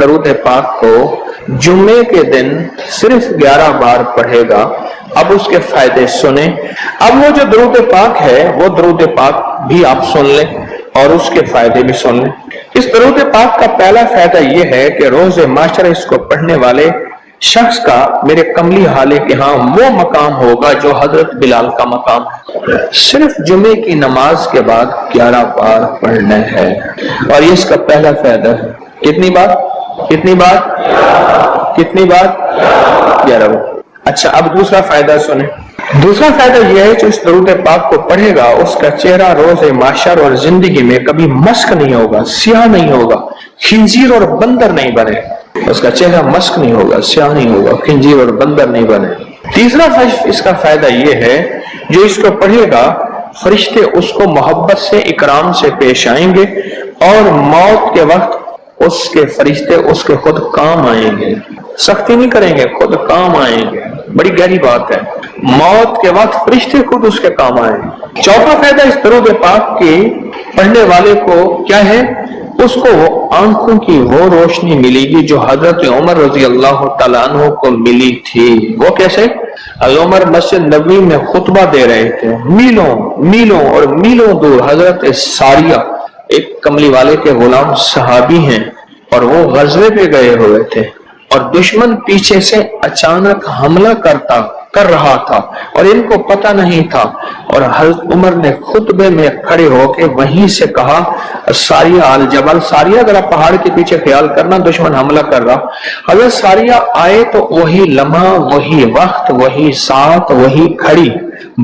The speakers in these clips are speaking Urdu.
درود پاک کو جمعے کے دن صرف 11 بار پڑھے گا، اب اس کے فائدے سنیں۔ اب وہ جو درود پاک ہے وہ درود پاک بھی آپ سن لیں اور اس کے فائدے بھی سن لیں۔ اس درود پاک کا پہلا فائدہ یہ ہے کہ روز معاشرہ اس کو پڑھنے والے شخص کا میرے کملی حالے کے ہاں وہ مقام ہوگا جو حضرت بلال کا مقام ہے۔ صرف جمعے کی نماز کے بعد 11 بار پڑھنا ہے، اور یہ اس کا پہلا فائدہ ہے۔ کتنی بار؟ کتنی بار؟ کتنی بار؟ 11 بار۔ اچھا، اب دوسرا فائدہ سنیں۔ دوسرا فائدہ یہ ہے جو اس درود پاک کو پڑھے گا اس کا چہرہ روز معاشر اور زندگی میں کبھی مسک نہیں ہوگا، سیاہ نہیں ہوگا، خنزیر اور بندر نہیں بنے۔ اس کا چہرہ مسک نہیں ہوگا، سیاہ نہیں ہوگا، خنزیر اور بندر نہیں بنے۔ تیسرا اس کا فائدہ یہ ہے جو اس کو پڑھے گا فرشتے اس کو محبت سے اکرام سے پیش آئیں گے، اور موت کے وقت اس کے فرشتے اس کے خود کام آئیں گے، سختی نہیں کریں گے، خود کام آئیں گے۔ بڑی گہری بات ہے، موت کے وقت فرشتے خود اس کے کام آئیں گے۔ چوتھا فائدہ اس درود پاک کے پڑھنے والے کو کیا ہے؟ اس کو آنکھوں کی وہ روشنی ملے گی جو حضرت عمر رضی اللہ تعالیٰ عنہ کو ملی تھی۔ وہ کیسے؟ حضرت عمر مسجد نبوی میں خطبہ دے رہے تھے، میلوں میلوں اور میلوں دور حضرت ساریہ ایک کملی والے کے غلام صحابی ہیں، اور وہ غزوے پہ گئے ہوئے تھے، اور دشمن پیچھے سے اچانک حملہ کر رہا تھا اور ان کو پتہ نہیں تھا، اور حضرت عمر نے خطبے میں کھڑے ہو کے وہیں سے کہا ساریہ الجبل، ساریہ ذرا پہاڑ کے پیچھے خیال کرنا، دشمن حملہ کر رہا۔ حضرت ساریہ آئے تو وہی لمحہ، وہی وقت، وہی ساتھ، وہی کھڑی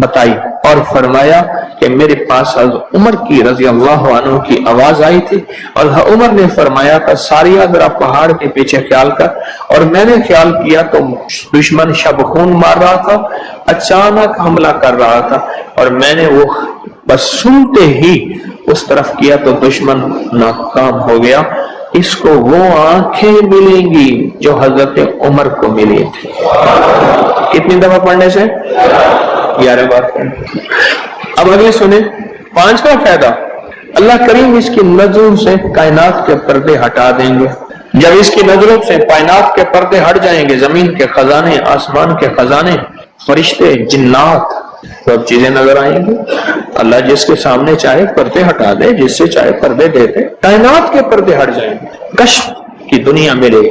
بتائی اور فرمایا کہ میرے پاس حضرت عمر کی رضی اللہ عنہ کی آواز آئی تھی، اور عمر نے فرمایا کہ ساریہ ذرا پہاڑ کے پیچھے خیال کر، اور میں نے خیال کیا تو دشمن شب خون مار رہا تھا، اچانک حملہ کر رہا تھا، اور میں نے وہ بس سنتے ہی اس طرف کیا تو دشمن ناکام ہو گیا۔ اس کو وہ آنکھیں ملیں گی جو حضرت عمر کو ملی تھی۔ کتنی دفعہ پڑھنے سے؟ 11 بار پڑھنے۔ اب اگلے سنیں، 5واں فائدہ، اللہ کریم اس کی نظروں سے کائنات کے پردے ہٹا دیں گے۔ جب اس کی نظروں سے کائنات کے پردے ہٹ جائیں گے، زمین کے خزانے، آسمان کے خزانے، فرشتے، جنات، سب چیزیں نظر آئیں گی۔ اللہ جس کے سامنے چاہے پردے ہٹا دے، جس سے چاہے پردے دے دے، کائنات کے پردے ہٹ جائیں گے، کشف کی دنیا ملے،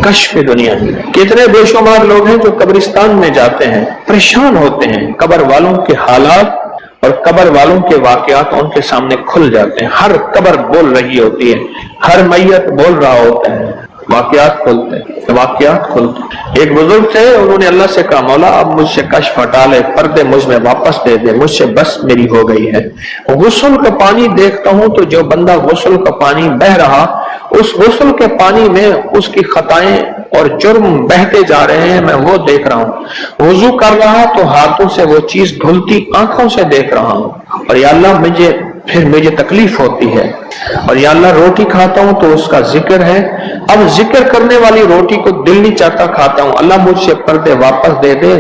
کشف دنیا ملے۔ کتنے بے شمار لوگ ہیں جو قبرستان میں جاتے ہیں، پریشان ہوتے ہیں، قبر والوں کے حالات اور قبر والوں کے واقعات ان کے سامنے کھل جاتے ہیں۔ ہر قبر بول رہی ہوتی ہے، ہر میت بول رہا ہوتا ہے، واقعات کھلتے ہیں، واقعات کھلتے ہیں۔ ایک بزرگ تھے، انہوں نے اللہ سے کہا مولا اب مجھ سے کشف ہٹا لے، پردے مجھ میں واپس دے دے، مجھ سے بس میری ہو گئی ہے۔ غسل کا پانی دیکھتا ہوں تو جو بندہ غسل کا پانی بہ رہا، اس غسل کے پانی میں اس کی خطائیں اور جرم بہتے جا رہے ہیں، میں وہ دیکھ رہا ہوں۔ وضو کر رہا تو ہاتھوں سے وہ چیز دھلتی آنکھوں سے دیکھ رہا ہوں، اور یا اللہ مجھے تکلیف ہوتی ہے، اور یا اللہ روٹی کھاتا ہوں تو اس کا ذکر ہے، اب ذکر کرنے والی روٹی کو دل نہیں چاہتا کھاتا ہوں، اللہ مجھ سے پردے واپس دے دے،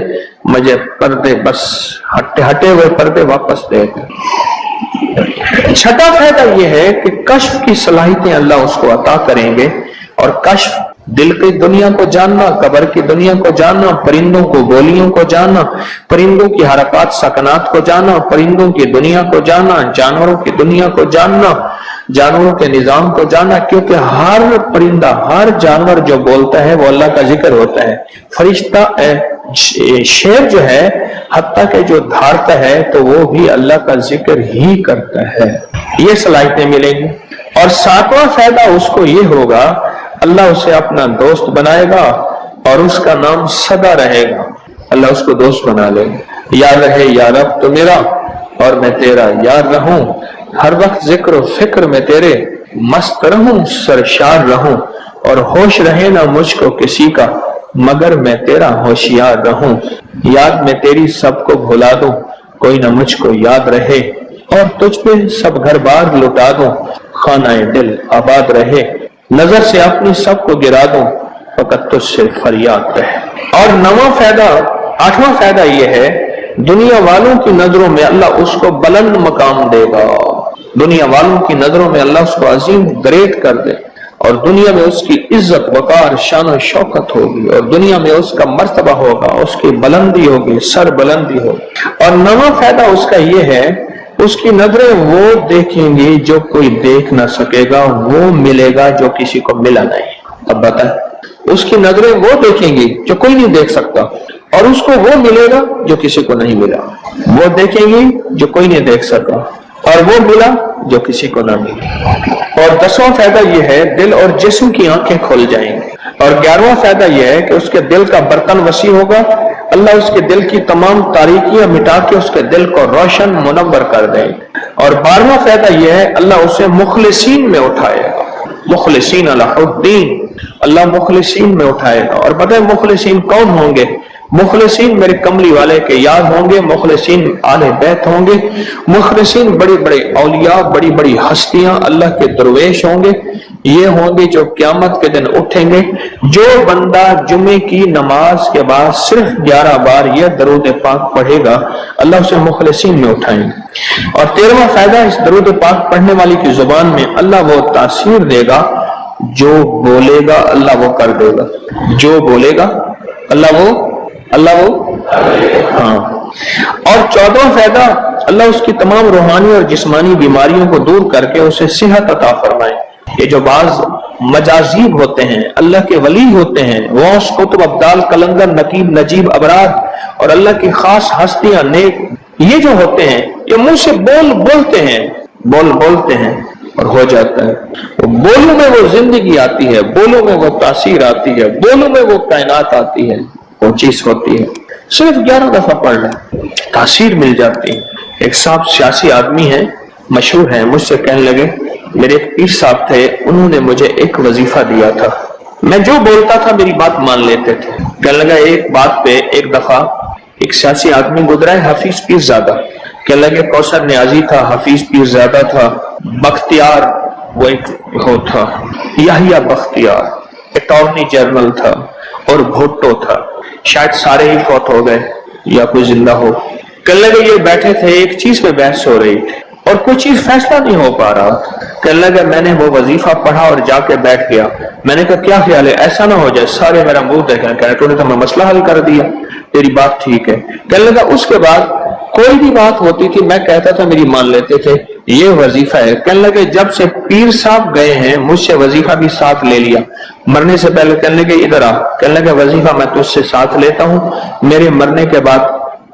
مجھے پردے بس ہٹے ہوئے پردے واپس دے دے۔ چھٹا فائدہ یہ ہے کہ کشف کی صلاحیتیں اللہ اس کو عطا کریں گے، اور کشف دل کی دنیا کو جاننا، قبر کی دنیا کو جاننا، پرندوں کو بولیوں کو جاننا، پرندوں کی حرکات سکنات کو جاننا، پرندوں کی دنیا کو جاننا، جانوروں کی دنیا کو جاننا، جانوروں کے نظام کو جاننا، کیونکہ ہر پرندہ، ہر جانور جو بولتا ہے وہ اللہ کا ذکر ہوتا ہے۔ فرشتہ شیر جو ہے حتیٰ کہ جو دھارتا ہے تو وہ بھی اللہ کا ذکر ہی کرتا ہے۔ یہ صلاحیتیں ملیں گی۔ اور 7واں فائدہ اس کو یہ ہوگا، اللہ اسے اپنا دوست بنائے گا اور اس کا نام سدا رہے گا۔ اللہ اس کو دوست بنا لے گا، یاد رہے یا رب تو میرا اور میں تیرا یاد رہوں، ہر وقت ذکر و فکر میں تیرے مست رہوں، سرشار رہوں، اور ہوش رہے نہ مجھ کو کسی کا مگر میں تیرا ہوشیار رہوں، یاد میں تیری سب کو بھلا دوں، کوئی نہ مجھ کو یاد رہے، اور تجھ پہ سب گھر بار لٹا دوں، خانہ دل آباد رہے، نظر سے اپنی سب کو گرا دوں، فقط تجھ سے فریاد رہے۔ اور 8واں فائدہ یہ ہے، دنیا والوں کی نظروں میں اللہ اس کو بلند مقام دے گا، دنیا والوں کی نظروں میں اللہ اس کو عظیم گریٹ کر دے، اور دنیا میں اس کی عزت وقار شان و شوکت ہوگی، اور دنیا میں اس کا مرتبہ ہوگا، اس کی بلندی ہوگی، سر بلندی ہوگی۔ اور نواں فائدہ اس کا یہ ہے، اس کی نظریں وہ دیکھیں گی جو کوئی دیکھ نہ سکے گا، وہ ملے گا جو کسی کو ملا نہیں۔ اب بتائیں، اس کی نظریں وہ دیکھیں گی جو کوئی نہیں دیکھ سکتا، اور اس کو وہ ملے گا جو کسی کو نہیں ملا۔ وہ دیکھیں گی جو کوئی نہیں دیکھ سکا، اور وہ ملا جو کسی کو نہ ملا۔ اور 10واں فائدہ یہ ہے، دل اور جسم کی آنکھیں کھل جائیں گی۔ اور 11واں فائدہ یہ ہے کہ اس کے دل کا برتن وسیع ہوگا، اللہ اس کے دل کی تمام تاریکیاں مٹا کے اس کے دل کو روشن منور کر دے گا۔ اور 12واں فائدہ یہ ہے، اللہ اسے مخلصین میں اٹھائے گا، مخلصین اللہ الدین، اللہ مخلصین میں اٹھائے گا۔ اور پتہ ہے مخلصین کون ہوں گے؟ مخلصین میرے کملی والے کے یاد ہوں گے، مخلصین آل بیت ہوں گے، مخلصین بڑی بڑی اولیاء، بڑی بڑی ہستیاں اللہ کے درویش ہوں گے۔ یہ ہوں گے جو قیامت کے دن اٹھیں گے۔ جو بندہ جمعے کی نماز کے بعد صرف 11 بار یہ درود پاک پڑھے گا، اللہ اسے مخلصین میں اٹھائیں گے۔ اور 13واں فائدہ، اس درود پاک پڑھنے والی کی زبان میں اللہ وہ تاثیر دے گا، جو بولے گا اللہ وہ کر دے گا، جو بولے گا اللہ وہ ہاں۔ اور 14واں فائدہ، اللہ اس کی تمام روحانی اور جسمانی بیماریوں کو دور کر کے اسے صحت عطا فرمائے۔ یہ جو بعض مجازیب ہوتے ہیں، اللہ کے ولی ہوتے ہیں، غوث، قطب، ابدال، قلندر، نقیب، نجیب، ابرار، اور اللہ کی خاص ہستیاں، نیک، یہ جو ہوتے ہیں یہ منہ سے بولتے ہیں اور ہو جاتا ہے۔ بولوں میں وہ زندگی آتی ہے، بولوں میں وہ تاثیر آتی ہے، بولوں میں وہ کائنات آتی ہے، وہ چیز ہوتی ہے۔ صرف 11 دفعہ پڑھ لیں، تاثیر مل جاتی ہے۔ ایک صاحب سیاسی آدمی ہیں، مشہور ہیں، مجھ سے کہنے لگے، میرے ایک پیر صاحب تھے، انہوں نے مجھے ایک وظیفہ دیا تھا، میں جو بولتا تھا میری بات مان لیتے تھے۔ کہنے لگا ایک بات پہ ایک دفعہ ایک سیاسی آدمی گزرا ہے، حفیظ پیر زادہ، کہنے لگے کوثر نیازی تھا، حفیظ پیر زادہ تھا، بختیار وہ ایک وہ تھا، یحییٰ بختیار اٹارنی جنرل تھا، اور بھٹو تھا، شاید سارے ہی فوت ہو گئے یا کوئی زندہ ہو۔ کہنے لگے یہ بیٹھے تھے، ایک چیز پہ بحث ہو رہی تھی اور کوئی چیز فیصلہ نہیں ہو پا رہا۔ کہنے لگا میں نے وہ وظیفہ پڑھا اور جا کے بیٹھ گیا۔ میں نے کہا کیا خیال ہے، ایسا نہ ہو جائے سارے میرا منہ دیکھیں، کہنے تو نے تو میں مسئلہ حل کر دیا، تیری بات ٹھیک ہے۔ کہنے لگا اس کے بعد کوئی بھی بات ہوتی تھی میں کہتا تھا میری مان لیتے تھے، یہ وظیفہ ہے۔ کہنے لگے جب سے پیر صاحب گئے ہیں مجھ سے وظیفہ بھی ساتھ لے لیا، مرنے سے پہلے کہنے لگے ادھر آ، کہنے لگے وظیفہ میں تجھ سے ساتھ لیتا ہوں، میرے مرنے کے بعد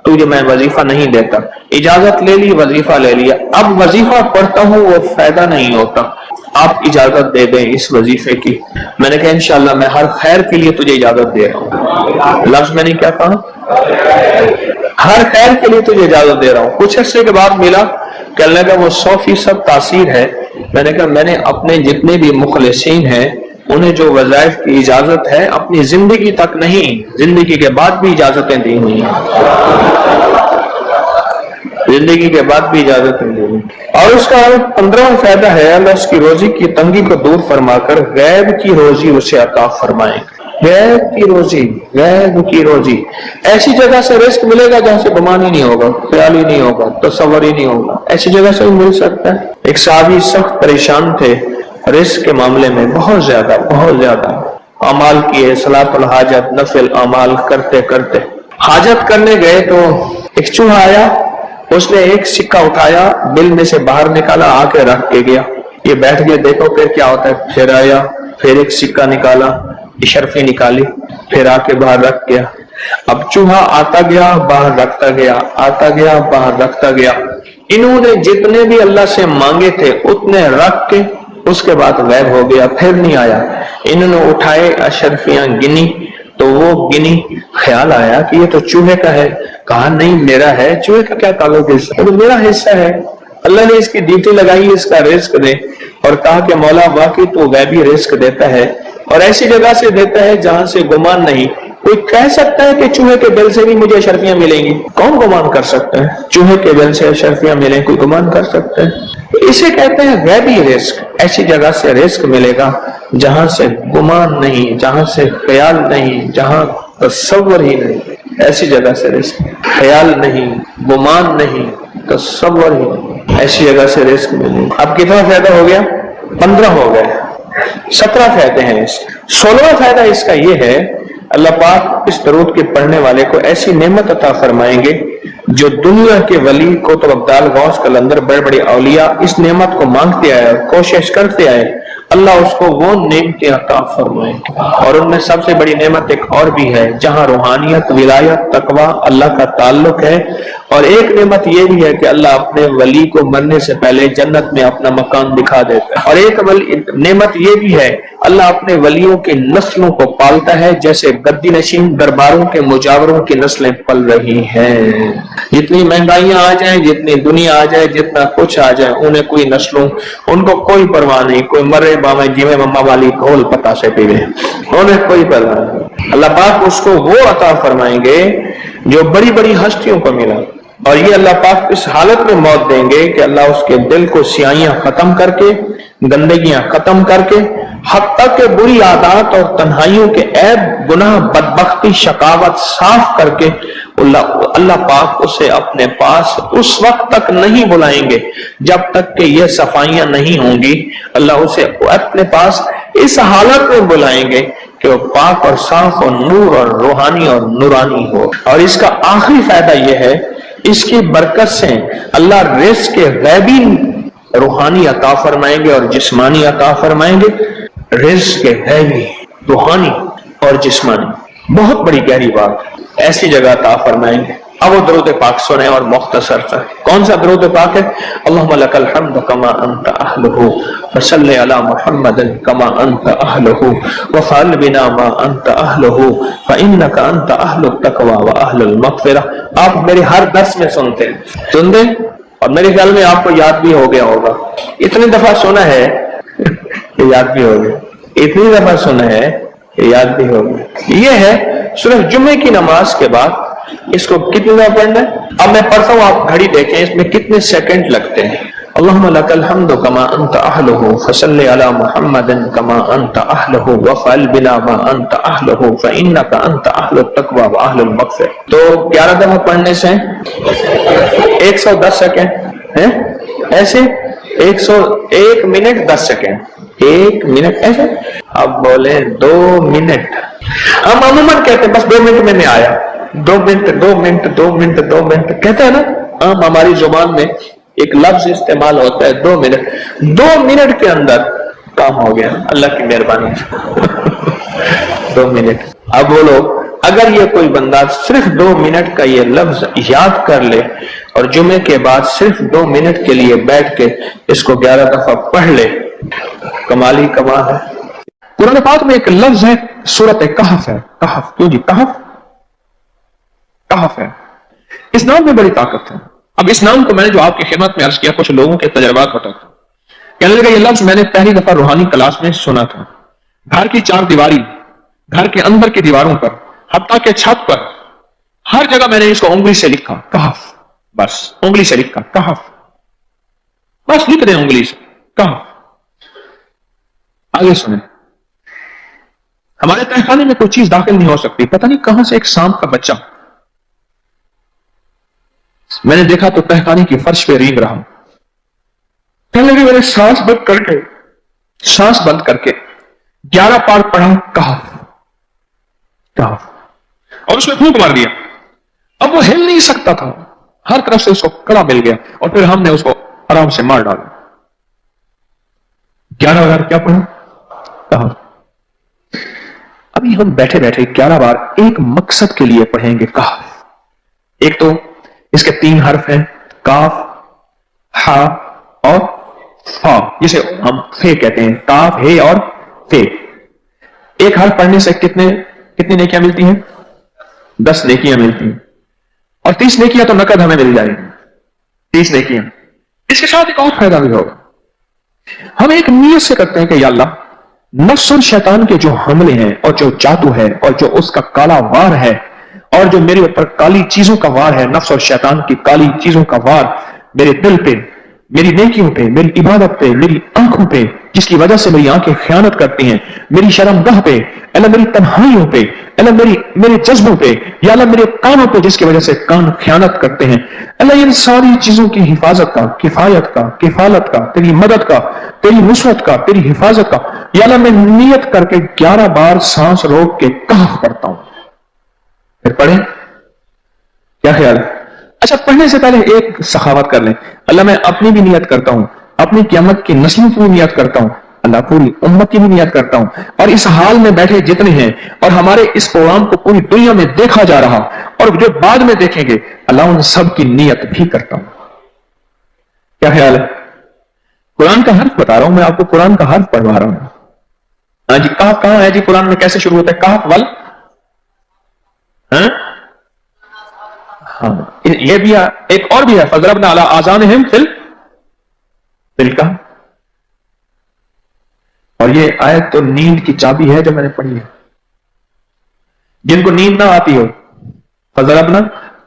تجھے میں وظیفہ نہیں دیتا، اجازت لے لی، وظیفہ لے لیا، اب وظیفہ پڑھتا ہوں وہ فائدہ نہیں ہوتا، آپ اجازت دے دیں اس وظیفے کی۔ میں نے کہا انشاءاللہ میں ہر خیر کے لیے تجھے اجازت دے رہا ہوں، لفظ میں نے کیا کہا، ہر خیر کے لیے تجھے اجازت دے رہا ہوں۔ کچھ عرصے کے بعد ملا، کہنے لگا وہ 100% تاثیر ہے۔ میں نے کہا میں نے اپنے جتنے بھی مخلصین ہیں انہیں جو وظائف کی اجازت ہے اپنی زندگی تک نہیں، زندگی کے بعد بھی اجازتیں دی ہوئی ہیں، زندگی کے بعد بھی اجازتیں دی ہوئی۔ اور اس کا 15واں فائدہ ہے، اللہ اس کی روزی کی تنگی کو دور فرما کر غیب کی روزی اسے عطا فرمائے۔ غیب کی روزی، غیب کی روزی، ایسی جگہ سے رزق ملے گا جہاں سے گمان ہی نہیں ہوگا، خیال ہی نہیں ہوگا، تصور ہی نہیں ہوگا، ایسی جگہ سے مل سکتا ہے۔ ایک صحابی سخت پریشان تھے رزق کے معاملے میں، بہت زیادہ اعمال کیے، صلاۃ الحاجت، نفل اعمال کرتے کرتے حاجت کرنے گئے تو ایک چوہا آیا، اس نے ایک سکہ اٹھایا، بل میں سے باہر نکالا، آ کے رکھ کے گیا، یہ بیٹھ گئے دیکھو پھر کیا ہوتا ہے، پھر آیا، پھر ایک سکہ نکالا، اشرفی نکالی، پھر آ کے باہر رکھ گیا۔ اب چوہا آتا گیا باہر رکھتا گیا، آتا گیا باہر رکھتا گیا، انہوں نے جتنے بھی اللہ سے مانگے تھے اتنے رکھ کے اس کے بعد غائب ہو گیا، پھر نہیں آیا۔ انہوں نے اٹھائے اشرفیاں گنی تو وہ گنی، خیال آیا کہ یہ تو چوہے کا ہے، کہا نہیں میرا ہے، چوہے کا کیا تعلق ہے، تو میرا حصہ ہے، اللہ نے اس کی ڈیوٹی لگائی اس کا رزق دے، اور کہا کہ مولا واقعی تو غیبی رزق دیتا ہے اور ایسی جگہ سے دیتا ہے جہاں سے گمان نہیں۔ کوئی کہہ سکتا ہے کہ چوہے کے بل سے بھی مجھے اشرفیاں ملیں گی؟ کون گمان کر سکتا ہے چوہے کے بل سے اشرفیاں ملیں؟ کوئی گمان کر سکتا ہے؟ اسے کہتے ہیں غیبی رزق، ایسی جگہ سے رزق ملے گا جہاں سے گمان نہیں، جہاں سے خیال نہیں، جہاں تصور ہی نہیں، ایسی جگہ سے رزق، خیال نہیں، گمان نہیں، تصور ہی نہیں، ایسی جگہ سے رزق ملے گا۔ اب کتنا فائدہ ہو گیا؟ 15 ہو گئے۔ 17 فائدے ہیں اس 16واں فائدہ اس کا یہ ہے، اللہ پاک اس درود کے پڑھنے والے کو ایسی نعمت عطا فرمائیں گے جو دنیا کے ولی قطب ابدال غوث قلندر بڑے بڑے اولیاء اس نعمت کو مانگتے آئے، کوشش کرتے آئے، اللہ اس کو وہ نعمتیں عطا فرمائے گے۔ اور ان میں سب سے بڑی نعمت ایک اور بھی ہے، جہاں روحانیت، ولایت، تقوی، اللہ کا تعلق ہے، اور ایک نعمت یہ بھی ہے کہ اللہ اپنے ولی کو مرنے سے پہلے جنت میں اپنا مکان دکھا دیتا ہے، اور ایک نعمت یہ بھی ہے اللہ اپنے ولیوں کی نسلوں کو پالتا ہے، جیسے گدی نشین درباروں کے مجاوروں کی نسلیں پل رہی ہیں۔ جتنی مہنگائیاں آ جائیں، جتنی دنیا آ جائے، جتنا کچھ آ جائے، انہیں کوئی نسلوں، ان کو کوئی پرواہ نہیں، کوئی مرے باویں جیویں مما والی گھول پتا سے پیوے، انہیں کوئی پرواہ نہیں۔ اللہ پاک اس کو وہ عطا فرمائیں گے جو بڑی بڑی ہستیوں کو ملا، اور یہ اللہ پاک اس حالت میں موت دیں گے کہ اللہ اس کے دل کو سیاہیاں ختم کر کے، گندگیاں ختم کر کے، حتیٰ کہ بری عادات اور تنہائیوں کے عیب، گناہ، بدبختی، شقاوت صاف کر کے اللہ پاک اسے اپنے پاس اس وقت تک نہیں بلائیں گے جب تک کہ یہ صفائیاں نہیں ہوں گی۔ اللہ اسے اپنے پاس اس حالت میں بلائیں گے کہ وہ پاک اور صاف اور نور اور روحانی اور نورانی ہو۔ اور اس کا آخری فائدہ یہ ہے، اس کی برکت سے اللہ رزق کے غیبی روحانی عطا فرمائیں گے اور جسمانی عطا فرمائیں گے، رزق کے غیبی روحانی اور جسمانی، بہت بڑی گہری بات، ایسی جگہ عطا فرمائیں گے۔ اب وہ درود پاک سنیں اور مختصر سا کون سا درود پاک ہے؟ اللہم لک الحمد کما انت اہلہ فصلی علی محمد کما انت اہلہ وفعل بنا ما انت اہلہ فانک انت اہل التقوی واہل المغفرہ۔ آپ میرے ہر درس میں سنتے ہیں، سن دیں، اور میرے خیال میں آپ کو یاد بھی ہو گیا ہوگا، اتنی دفعہ سنا ہے کہ یاد بھی ہو گیا، اتنی دفعہ سنا ہے کہ یاد بھی ہو گیا۔ یہ ہے صرف جمعے کی نماز کے بعد اس کو کتنی دفعہ پڑھنا ہے؟ اب میں پڑھتا ہوں، آپ گھڑی دیکھیں اس میں کتنے سیکنڈ لگتے ہیں۔ اللہم لک الحمد کما انت اہلہ فصلی علی محمد کما انت اہلہ وفعل بنا ما انت اہلہ فانک انت اہل التقوی واہل المغفرہ۔ تو 11 دفعہ پڑھنے سے 110 سیکنڈ ہے، ایسے 101 منٹ 10 سیکنڈ، 1 منٹ ایسے، اب بولے 2 منٹ، ہم عموماً کہتے ہیں بس 2 منٹ میں آیا، 2 منٹ 2 منٹ 2 منٹ 2 منٹ کہتے ہیں نا، ہم ہماری زبان میں ایک لفظ استعمال ہوتا ہے 2 منٹ، 2 منٹ کے اندر کام ہو گیا، اللہ کی مہربانی 2 منٹ۔ اب بولو، اگر یہ کوئی بندہ صرف 2 منٹ کا یہ لفظ یاد کر لے اور جمعے کے بعد صرف 2 منٹ کے لیے بیٹھ کے اس کو 11 دفعہ پڑھ لے، کمال ہی کمال ہے۔ قرآن پاک میں ایک لفظ ہے، سورۃ کہف ہے، کہف، کیوں جی کہف، کہف ہے، اس نام میں بڑی طاقت ہے۔ اب اس نام کو میں نے جو آپ کی خدمت میں عرض کیا، کچھ لوگوں کے تجربات بتاتا ہوں۔ کہنے لگا یہ لفظ میں نے پہلی دفعہ روحانی کلاس میں سنا تھا، گھر کی 4 دیواری، گھر کے اندر کی دیواروں پر، حتیٰ کہ چھت پر، ہر جگہ میں نے اس کو انگلی سے لکھا، کہف، بس انگلی سے لکھا کہف، بس لکھ دیں انگلی سے کہف۔ آگے سنیں، ہمارے تہخانے میں کوئی چیز داخل نہیں ہو سکتی، پتہ نہیں کہاں سے ایک سانپ کا بچہ میں نے دیکھا تو تہخانے کی فرش پہ رینگ رہا۔ پہلے بھی میں نے سانس بند کر کے 11 بار پڑھا کہف کہف، اور اس میں پھونک مار دیا، اب وہ ہل نہیں سکتا تھا، ہر طرف سے اس کو کڑا مل گیا، اور پھر ہم نے اس کو آرام سے مار ڈالا۔ 11 بار کیا پڑھا؟ کہف۔ ابھی ہم بیٹھے بیٹھے 11 بار ایک مقصد کے لیے پڑھیں گے کہف۔ ایک تو اس کے 3 حرف ہیں، کاف، ہا اور فا، جسے ہم فے کہتے ہیں، کاف، ہے اور فے۔ ایک حرف پڑھنے سے کتنی نیکیاں ملتی ہیں؟ 10 نیکیاں ملتی ہیں، اور 30 نیکیاں تو نقد ہمیں مل جائیں گی، 30 نیکیاں۔ اس کے ساتھ ایک اور فائدہ بھی ہوگا، ہم ایک نیت سے کرتے ہیں کہ یا اللہ، نفس اور شیطان کے جو حملے ہیں اور جو جادو ہے اور جو اس کا کالا وار ہے اور جو میرے اوپر کالی چیزوں کا وار ہے، نفس اور شیطان کی کالی چیزوں کا وار میرے دل پہ، میری نیکیوں پہ، میری عبادت پہ، میری آنکھوں پہ جس کی وجہ سے میری آنکھیں خیانت کرتی ہیں، میری شرمگاہ پہ، اللہ میری تنہائیوں پہ، اللہ میرے جذبوں پہ، یا اللہ میرے کانوں پہ جس کی وجہ سے کان خیانت کرتے ہیں، اللہ ان ساری چیزوں کی حفاظت کا، کفایت کا، کفالت کا، تیری مدد کا، تیری نصرت کا، تیری حفاظت کا، یا اللہ میں نیت کر کے 11 بار سانس روک کے کہف پڑھتا ہوں. پھر پڑھیں. کیا خیال ہے؟ اچھا پڑھنے سے پہلے ایک سخاوت کر لیں. اللہ میں اپنی بھی نیت کرتا ہوں، اپنی قیامت کی نسلوں کی بھی نیت کرتا ہوں، اللہ پوری امت کی بھی نیت کرتا ہوں، اور اس حال میں بیٹھے جتنے ہیں اور ہمارے اس پروگرام کو پوری دنیا میں دیکھا جا رہا اور جو بعد میں دیکھیں گے، اللہ ان سب کی نیت بھی کرتا ہوں. کیا خیال ہے؟ قرآن کا حرف بتا رہا ہوں میں آپ کو، قرآن کا حرف پڑھوا رہا ہوں. ہاں جی کہف کہاں ہے جی؟ قرآن میں کیسے شروع ہوتا ہے؟ کہف ول، ہاں یہ بھی ہے. ایک اور بھی ہے فضربنا علی آذانہم فی الکہف. اور یہ آیت تو نیند کی چابی ہے جو میں نے پڑھی ہے. جن کو نیند نہ آتی ہو، فضربنا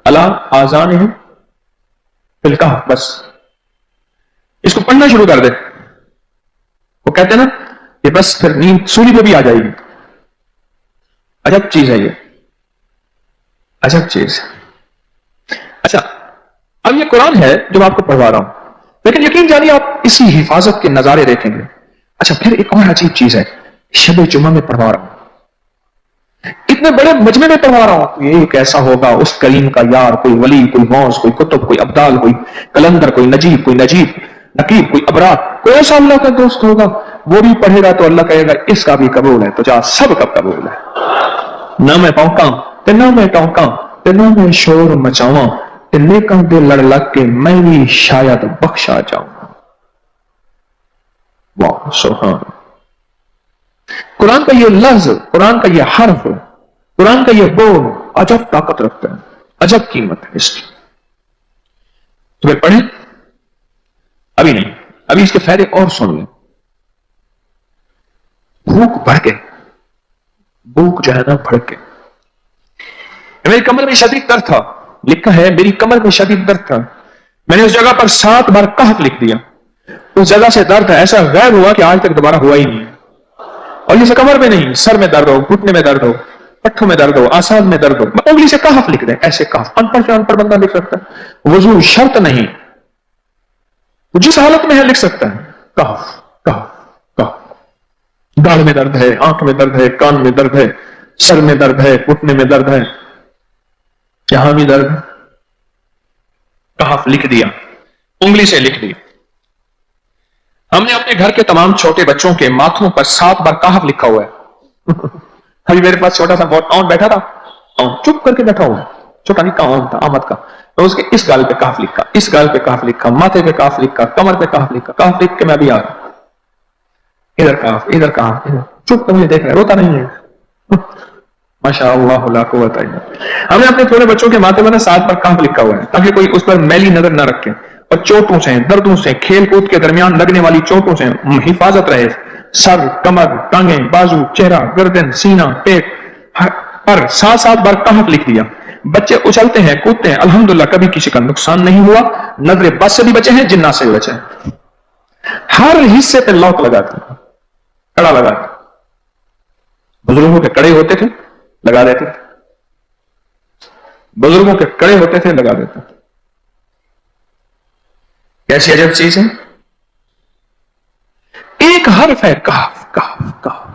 علی آذانہم فی الکہف، بس اس کو پڑھنا شروع کر دے. وہ کہتے ہیں نا کہ بس پھر نیند سولی پہ بھی آ جائے گی. عجب چیز ہے یہ، عجب چیز. اچھا اب یہ قرآن ہے جو میں آپ کو پڑھوا رہا ہوں، لیکن یقین جانیے آپ اسی حفاظت کے نظارے دیکھیں گے. اچھا پھر ایک اور عجیب چیز ہے، شب جمعہ میں پڑھوا رہا ہوں، اتنے بڑے مجمع میں پڑھوا رہا ہوں. یہ کیسا ہوگا اس کریم کا یار، کوئی ولی، کوئی غوث، کوئی کتب، کوئی ابدال، کوئی کلندر، کوئی نجیب، کوئی نجیب نقیب، کوئی ابرار، کوئی ایسا اللہ کا دوست ہوگا، وہ بھی پڑھے گا تو اللہ کہے گا اس کا بھی قبول ہے. تو جا سب کا قبول ہے. نہ میں پونکاں تے نہ میں ٹونکاں تے نہ میں شور مچاواں تے نیکاں دے لڑ لگ کے میں بھی شاید بخشا جاؤں. واہ سبحان. قرآن کا یہ لفظ، قرآن کا یہ حرف، قرآن کا یہ بول عجب طاقت رکھتا ہے، عجب قیمت ہے اس کی. تمہیں پڑھیں؟ ابھی نہیں، ابھی اس کے فائدے اور سن لیں. بھوک بڑھ کے، بھوک جو ہے نا بڑھ کے، میری کمر میں شدید درد تھا، لکھا ہے میری کمر میں شدید درد تھا. میں نے اس جگہ پر 7 بار کہف لکھ دیا. اس جگہ سے درد ایسا غائب ہوا کہ آج تک دوبارہ ہوا ہی نہیں. اور یہ کمر میں نہیں، سر میں درد ہو، گھٹنے میں درد ہو، پٹھوں میں درد ہو، آسان میں درد ہو، انگلی سے کہف لکھ دیں. ایسے کہف ان پڑھ بندہ لکھ سکتا ہے. وضو شرط نہیں، جس حالت میں ہے لکھ سکتا ہے. کہف کہف کہف. داڑھ میں درد ہے، آنکھ میں درد ہے، کان میں درد ہے، سر میں درد ہے، گھٹنے میں درد ہے، یہاں بھی درد. کہف لکھ دیا، انگلی سے لکھ دیا. ہم نے اپنے گھر کے تمام چھوٹے بچوں کے ماتھوں پر 7 بار کہف لکھا ہوا ہے. ابھی میرے پاس چھوٹا سا بہت آن بیٹھا تھا، چپ کر کے بیٹھا ہوا، چھوٹا نہیں کہاں تھا، آمد کا. تو اس کے اس گال پہ کہف لکھا، اس گال پہ کہف لکھا، ماتھے پہ کہف لکھا، کمر پہ کہف لکھا. کہف لکھ کے میں بھی آ رہا، ادھر کہف ادھر کہف، چپ کر مجھے دیکھ رہا ہے، روتا نہیں ہے. ماشاء اللہ لا قوت الا باللہ. ہم نے اپنے تھوڑے بچوں کے ماتھے پر 7 بار کہف لکھا ہوا ہے تاکہ کوئی اس پر میلی نظر نہ رکھے، اور چوٹوں سے، دردوں سے، کھیل کود کے درمیان لگنے والی چوٹوں سے حفاظت رہے. سر، کمر، ٹانگیں، بازو، چہرہ، گردن، سینہ، پیٹ پر 7 بار کہف لکھ دیا. بچے اچھلتے ہیں، کودتے ہیں، الحمدللہ کبھی کسی کا نقصان نہیں ہوا. نظر بد سے بھی بچے ہیں، جنات سے بھی بچے ہیں. ہر حصے پہ لاک لگاتے ہیں، کڑا لگاتے. بزرگوں کے کڑے ہوتے تھے، لگا دیتے تھے. بزرگوں کے کڑے ہوتے تھے، لگا دیتے تھے. کیسی عجب چیز ہے. ایک حرف ہے کہف کہف کہف.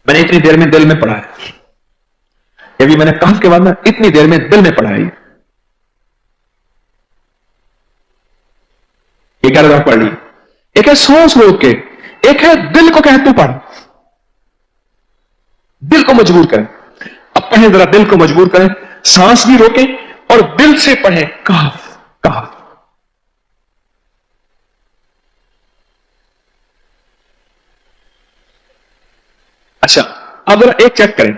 میں نے اتنی دیر میں دل میں پڑھا ہے، ابھی میں نے کہف کے بعد میں اتنی دیر میں دل میں پڑھا ہے. یہ کیا پڑھ لی. ایک ہے سانس روک کے، ایک ہے دل کو کہ تو پڑھ، دل کو مجبور کریں. اب پڑھیں ذرا، دل کو مجبور کریں، سانس بھی روکیں اور دل سے پڑھیں کہف کہف. اچھا اب ذرا ایک چیک کریں،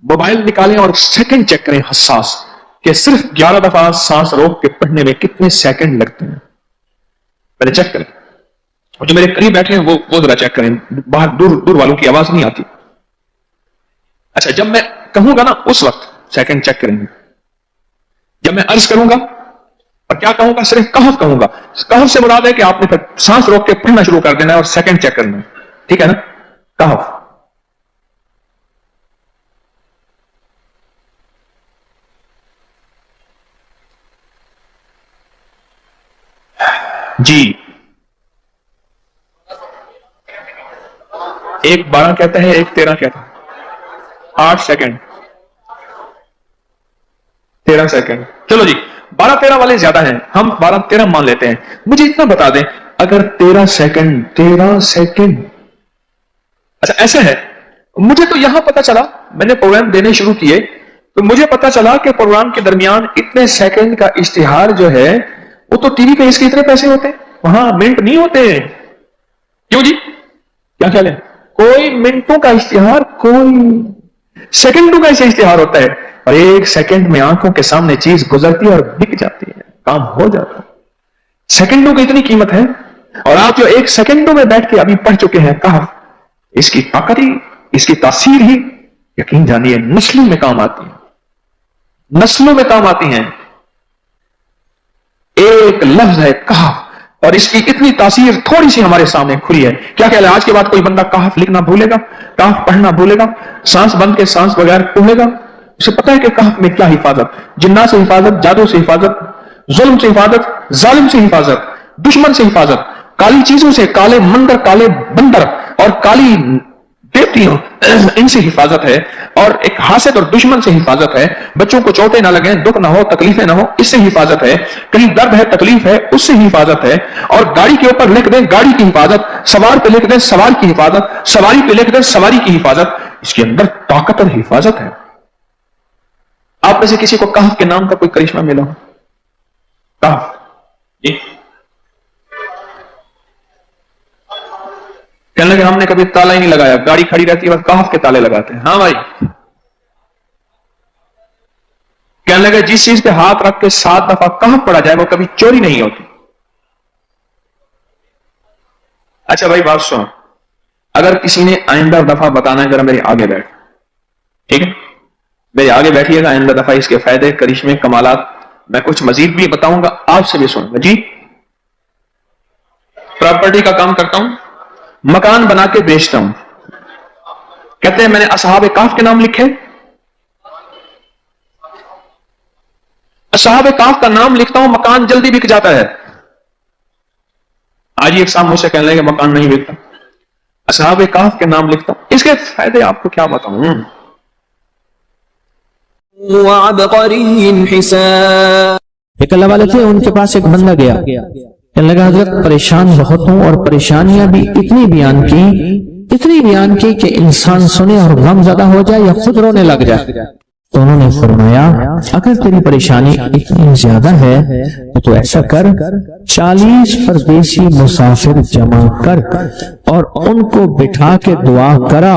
موبائل نکالیں اور سیکنڈ چیک کریں حساس، کہ صرف 11 دفعہ سانس روک کے پڑھنے میں کتنے سیکنڈ لگتے ہیں. پہلے چیک کریں. اور جو میرے قریب بیٹھے ہیں وہ ذرا چیک کریں، باہر دور والوں کی آواز نہیں آتی. اچھا جب میں کہوں گا نا اس وقت سیکنڈ چیک کریں گے. جب میں عرض کروں گا اور کیا کہوں گا؟ صرف کہف کہوں گا. کہف سے مراد ہے کہ آپ نے پھر سانس روک کے پڑھنا شروع کر دینا ہے اور سیکنڈ چیک کرنا ہے. ٹھیک ہے نا؟ کہف. جی. ایک 12 کہتا ہے، ایک 13 کہتا ہے. 8 سیکنڈ، 13 سیکنڈ. چلو جی، 12-13 والے زیادہ ہیں، ہم 12-13 مان لیتے ہیں. مجھے اتنا بتا دیں، اگر 13 سیکنڈ، اچھا ایسے ہے. مجھے تو یہاں پتا چلا، میں نے پروگرام دینے شروع کیے تو مجھے پتا چلا کہ پروگرام کے درمیان اتنے سیکنڈ کا اشتہار جو ہے وہ تو ٹی وی پہ اس کے اتنے پیسے ہوتے ہیں، وہاں منٹ نہیں ہوتے. کیوں جی؟ کیا خیال ہے؟ کوئی منٹوں کا اشتہار، کوئی سیکنڈوں کا ایسے اشتہار ہوتا ہے، اور ایک سیکنڈ میں آنکھوں کے سامنے چیز گزرتی ہے اور بک جاتی ہے، کام ہو جاتا ہے. سیکنڈوں کی اتنی قیمت ہے. اور آپ جو ایک سیکنڈوں میں بیٹھ کے ابھی پڑھ چکے ہیں کہف، اس کی طاقت ہی، اس کی تاثیر ہی یقین جانیے نسلوں میں کام آتی ہے، نسلوں میں کام آتی ہیں. ایک لفظ ہے کہف، اور اس کی اتنی تاثیر تھوڑی سی ہمارے سامنے کھلی ہے. کیا خیال ہے آج کے بعد کوئی بندہ کہف لکھنا بھولے گا، کہف پڑھنا بھولے گا، سانس بند کے سانس بغیر پڑھے گا؟ اسے پتا ہے کہ کہف میں کیا حفاظت، جنات سے حفاظت، جادو سے حفاظت، ظلم سے حفاظت، ظالم سے حفاظت، دشمن سے حفاظت، کالی چیزوں سے، کالے مندر، کالے بندر اور کالی دیوتیوں، ان سے حفاظت ہے. اور ایک حاسد اور دشمن سے حفاظت ہے. بچوں کو چوٹیں نہ لگیں، دکھ نہ ہو، تکلیفیں نہ ہو، اس سے حفاظت ہے. کہیں درد ہے، تکلیف ہے، اس سے حفاظت ہے. اور گاڑی کے اوپر لکھ دیں گاڑی کی حفاظت، سوار پہ لکھ دیں سوار کی حفاظت، سواری پہ لکھ دیں سواری کی حفاظت. اس کے اندر طاقت اور حفاظت ہے. آپ میں سے کسی کو کہف کے نام کا کوئی کرشمہ ملا ہو؟ کہف جی کہنے لگے ہم نے کبھی تالا ہی نہیں لگایا، گاڑی کھڑی رہتی ہے بس کہف کے تالے لگاتے ہیں. ہاں بھائی. کہنے لگے جس چیز پہ ہاتھ رکھ کے 7 دفعہ کہف پڑا جائے وہ کبھی چوری نہیں ہوتی. اچھا بھائی بات سن، اگر کسی نے آئندہ دفعہ بتانا ہے ذرا میرے آگے بیٹھ، ٹھیک ہے؟ میرے آگے بیٹھیے گا، آئندہ دفعہ اس کے فائدے، کرشمے، کمالات میں کچھ مزید بھی بتاؤں گا، آپ سے بھی سن. جی پراپرٹی کا کام کرتا ہوں، مکان بنا کے بیچتا ہوں. کہتے ہیں میں نے اصحاب کہف کے نام لکھے، اصحاب کہف کا نام لکھتا ہوں، مکان جلدی بک جاتا ہے. آج ایک صاحب مجھ سے کہنے لگے مکان نہیں بکتا، اصحاب کہف کے نام لکھتا ہوں. اس کے فائدے آپ کو کیا بتاؤں. ایک اللہ والے تھے، ان کے پاس ایک بندہ گیا، کہنے لگا حضرت پریشان بہت ہوں، اور پریشانیاں بھی اتنی بیان کی کہ انسان سنے اور غم زدہ ہو جائے یا خود رونے لگ جائے. تو انہوں نے فرمایا اگر تیری پریشانی اتنی زیادہ ہے تو ایسا کر، 40 پردیسی مسافر جمع کر اور ان کو بٹھا کے دعا کرا،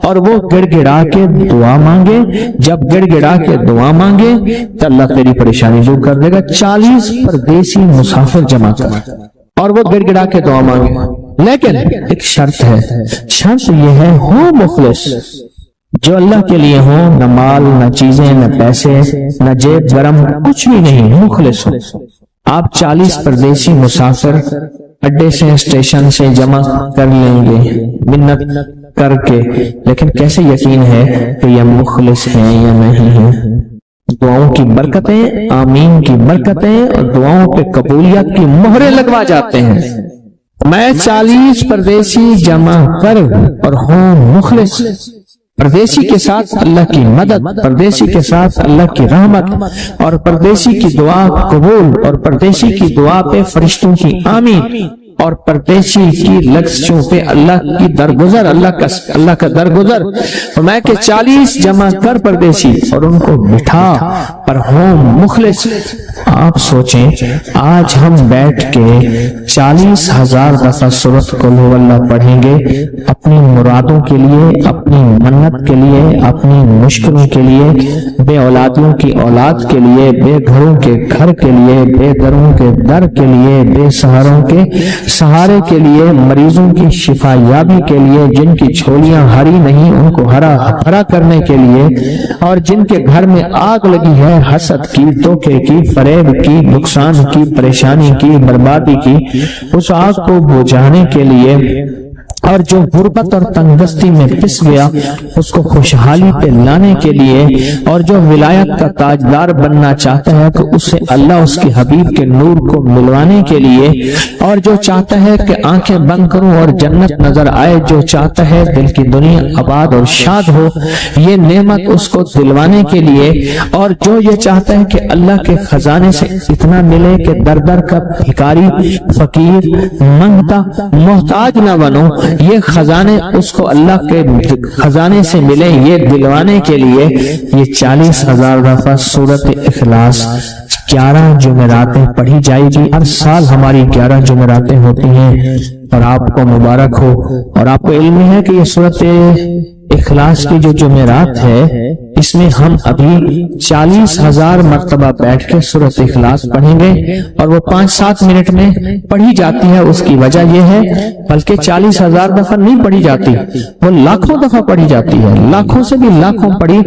اور وہ گڑ گڑا کے دعا مانگے. جب گڑ گڑا کے دعا مانگے تو اللہ تیری پریشانی دور کر دے گا. 40 پردیسی مسافر جمع کر اور وہ گڑ گڑا کے دعا مانگے. لیکن ایک شرط ہے، شرط یہ ہے ہو مخلص، جو اللہ کے لیے ہو، نہ مال، نہ چیزیں، نہ پیسے، نہ جیب گرم، کچھ بھی نہیں، مخلص ہو. آپ 40 پردیسی مسافر اڈے سے، اسٹیشن سے جمع کر لیں گے منت کر کے، لیکن کیسے یقین ہے کہ یہ مخلص ہیں یا نہیں ہیں؟ دعاؤں کی برکتیں، آمین کی برکتیں اور دعاؤں پہ قبولیت کی مہریں لگوا جاتے ہیں. میں 40 پردیسی جمع کر اور ہوں مخلص، پردیسی کے ساتھ اللہ کی مدد، پردیسی کے ساتھ اللہ کی رحمت، اور پردیسی کی دعا قبول، اور پردیسی کی دعا پہ فرشتوں کی آمین، اور پردیسی کی لفظوں پہ اللہ کی درگزر، اللہ کا درگزر. فرمایا کہ 40 جمع کر پردیسی اور ان کو بٹھا پر ہوں مخلص. آپ سوچیں آج ہم بیٹھ کے 40,000 دفعہ سورۃ قل ہو اللہ پڑھیں گے اپنی مرادوں کے لیے، اپنی منت کے لیے، اپنی مشکلوں کے لیے، بے اولادیوں کی اولاد کے لیے، بے گھروں کے گھر کے لیے، بے دروں کے در کے لیے، بے سہاروں کے سہارے کے لیے، مریضوں کی شفا یابی کے لیے، جن کی جھولیاں ہری نہیں ان کو ہرا بھرا کرنے کے لیے، اور جن کے گھر میں آگ لگی ہے حسد کی، دھوکے کی، فریب کی، نقصان کی، پریشانی کی، بربادی کی، اس آگ کو بجھانے کے لیے، اور جو غربت اور تنگ دستی میں پس گیا اس کو خوشحالی پہ لانے کے لیے، اور جو ولایت کا تاجدار بننا چاہتا ہے تو اسے اللہ اس کے حبیب کے نور کو ملوانے کے لیے، اور جو چاہتا ہے کہ آنکھیں بند کروں اور جنت نظر آئے، جو چاہتا ہے دل کی دنیا آباد اور شاد ہو، یہ نعمت اس کو دلوانے کے لیے، اور جو یہ چاہتا ہے کہ اللہ کے خزانے سے اتنا ملے کہ در در کا بھکاری، فقیر، منگتا، محتاج نہ بنو، یہ خزانے اس کو اللہ کے خزانے سے ملے، یہ دلوانے کے لیے یہ 40,000 دفعہ سورۃ اخلاص 11 جمعراتیں پڑھی جائے گی۔ ہر سال ہماری 11 جمعراتیں ہوتی ہیں، اور آپ کو مبارک ہو، اور آپ کو علم ہے کہ یہ سورۃ اخلاص کی جو جمعرات ہے اس میں ہم ابھی 40,000 مرتبہ بیٹھ کے سورۃ اخلاص پڑھیں گے، اور وہ 5-7 منٹ میں پڑھی جاتی ہے۔ اس کی وجہ یہ ہے بلکہ 40,000 دفعہ نہیں پڑھی جاتی، وہ لاکھوں دفعہ پڑھی جاتی ہے، لاکھوں سے بھی لاکھوں پڑھی۔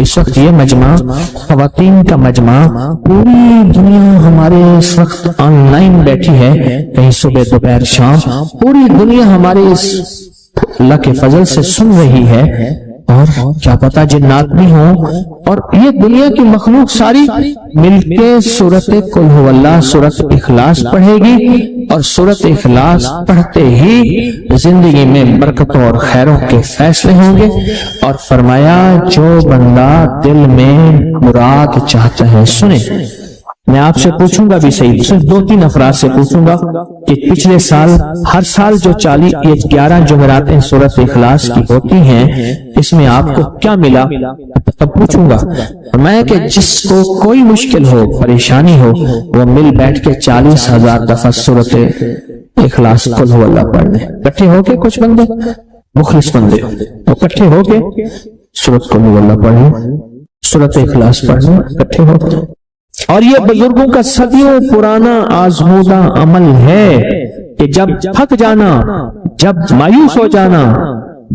اس وقت یہ مجمع خواتین کا مجمع، پوری دنیا ہمارے اس وقت آن لائن بیٹھی ہے، کہیں صبح دوپہر شام، پوری دنیا ہمارے اس اللہ کے فضل سے سن رہی ہے، اور کیا پتا جنات بھی ہوں، اور یہ دنیا کی مخلوق ساری مل کے سورۃ قل ھو اللہ، سورۃ اخلاص پڑھے گی، اور سورۃ اخلاص پڑھتے ہی زندگی میں برکتوں اور خیروں کے فیصلے ہوں گے۔ اور فرمایا جو بندہ دل میں مراد چاہتا ہے سنے۔ میں آپ سے پوچھوں گا بھی صحیح، صرف 2-3 افراد سے پوچھوں گا کہ پچھلے سال ہر سال جو 11 جمعراتیں سورۃ اخلاص کی ہوتی ہیں اس میں آپ کو کیا ملا، تب پوچھوں گا۔ میں کہ جس کو کوئی مشکل ہو، پریشانی ہو، وہ مل بیٹھ کے 40,000 دفعہ سورۃ اخلاص قل ھو اللہ پڑھ لیں، اکٹھے ہو کے، کچھ بندے مخلص بندے وہ اکٹھے ہو کے سورۃ قل ھو اللہ پڑھ لیں، سورۃ اخلاص پڑھ لیں اکٹھے ہو کے۔ اور یہ بزرگوں کا صدیوں پرانا آزمودہ عمل ہے کہ جب تھک جانا، جب مایوس ہو جانا،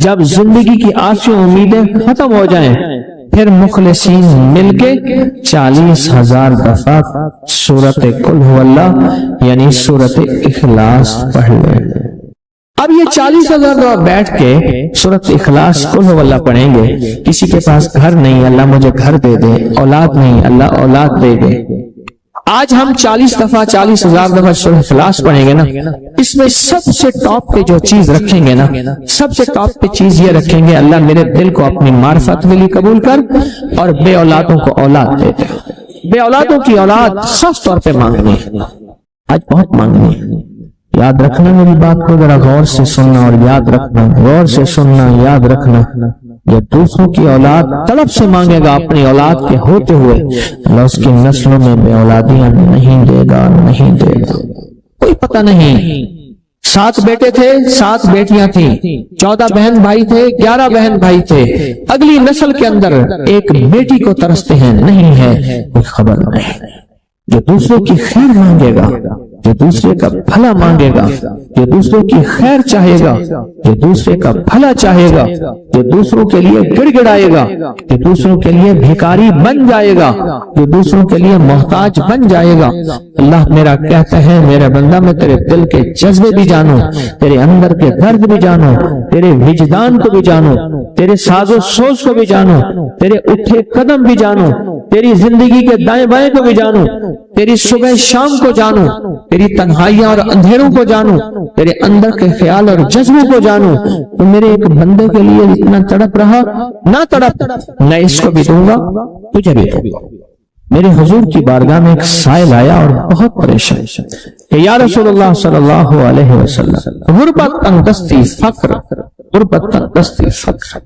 جب زندگی کی آسیں امیدیں ختم ہو جائیں، پھر مخلصین مل کے 40,000 دفعہ سورۃ قل ھو اللہ یعنی سورۃ اخلاص پڑھ لیں۔ اب یہ 40,000 دفعہ بیٹھ کے سورۃ اخلاص قل ھو اللہ پڑھیں گے۔ کسی کے پاس گھر نہیں، اللہ مجھے گھر دے دے، اولاد نہیں، اللہ اولاد دے دے۔ آج ہم 40,000 دفعہ سورۃ اخلاص پڑھیں گے نا، اس میں سب سے ٹاپ پہ جو چیز رکھیں گے نا، سب سے ٹاپ پہ چیز یہ رکھیں گے، اللہ میرے دل کو اپنی معرفت ملی قبول کر، اور بے اولادوں کو اولاد دے دے۔ بے اولادوں کی اولاد خاص طور پہ مانگنی، آج بہت مانگنی۔ یاد رکھنا میری بات کو ذرا غور سے سننا، اور یاد رکھنا، غور سے سننا، یاد رکھنا، یہ دوسروں کی اولاد طلب سے مانگے گا، اپنی اولاد کے ہوتے ہوئے اللہ اس کی نسلوں میں بے اولادیاں نہیں دے گا، نہیں دے گا۔ کوئی پتہ نہیں، 7 بیٹے تھے، 7 بیٹیاں تھیں، 14 بہن بھائی تھے، 11 بہن بھائی تھے، اگلی نسل کے اندر ایک بیٹی کو ترستے ہیں، نہیں ہے، کوئی خبر نہیں۔ جو دوسروں کی خیر مانگے گا، جو دوسرے کا بھلا مانگے گا، جو دوسروں کی خیر چاہے گا، جو دوسرے کا بھلا چاہے گا، جو دوسروں کے لیے گڑ گڑائے گا، جو دوسروں کے لیے بھیکاری بن جائے گا، جو دوسروں کے لیے محتاج بن جائے گا۔ اللہ میرا کہتا ہے میرے بندہ میں تیرے دل کے جذبے بھی جانوں، تیرے اندر کے درد بھی جانوں، تیرے وجدان کو بھی جانوں، تیرے ساز و سوز کو بھی جانوں، تیرے اٹھے قدم بھی جانوں، تیری زندگی کے دائیں بائیں کو بھی جانوں، تیری صبح شام کو جانوں، تیری تنہائیاں اور اندھیروں کو جانوں، تیرے اندر کے خیال اور جذبوں کو جانوں۔ تو میرے ایک بندے کے لیے اتنا تڑپ رہا، نہ تڑپ، میں اس کو بھی دوں گا، تجھے بھی دوں گا۔ میرے حضور کی بارگاہ میں ایک سائل آیا اور بہت پریشان کہ یا رسول اللہ صلی اللہ علیہ وسلم، غربت، تنگدستی، فقر، غربت، تنگدستی، فقر،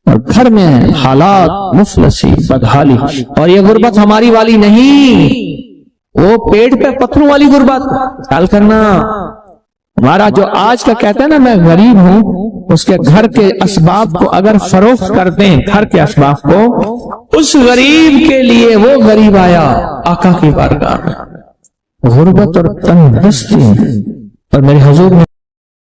اور گھر میں حالات مفلسی، بدحالی، اور یہ غربت ہماری والی نہیں، وہ پیٹ پہ پتھروں والی غربت۔ خیال کرنا، ہمارا جو آج کا کہتا ہے نا میں غریب ہوں، اس کے گھر کے اسباب کو اگر فروخت کر دیں، گھر کے اسباب کو، اس غریب کے لیے وہ غریب آیا آقا کی بارگاہ میں۔ غربت اور تنگدستی اور میرے حضور نے